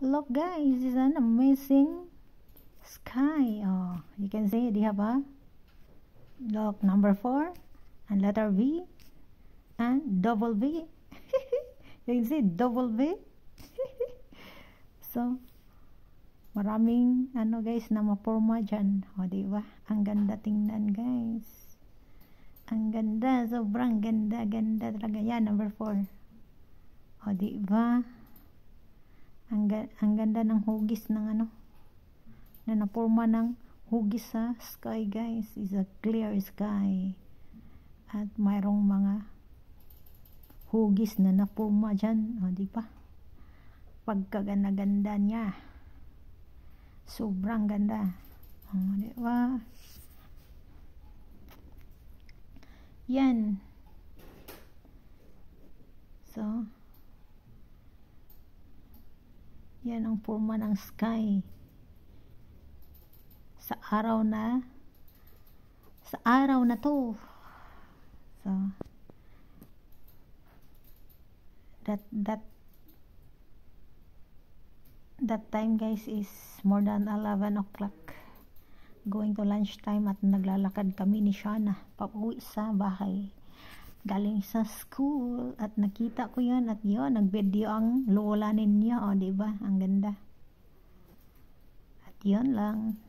Look guys, this is an amazing sky. Oh, you can see they have a look number 4 and letter V and double V. You can see double V. So maraming ano guys na maporma dyan. O diba? Ang ganda tingnan guys. Ang ganda. Sobrang ganda. Ganda talaga. Yan, number 4. O diba? Ang ganda ng hugis ng ano. Na naporma ng hugis sa sky guys. Is a clear sky. At mayroong mga hugis na naporma dyan. O diba? Pagkaganda-ganda niya. Sobrang ganda. Diba? Yan. So, yan ang forma ng sky. Sa araw na to. So, that time guys is more than 11 o'clock. Going to lunch time at naglalakad kami ni Shana pauwi sa bahay galing sa school at nakita ko yun at yun nagvideo ang lola ninyo. O diba ang ganda at yun lang.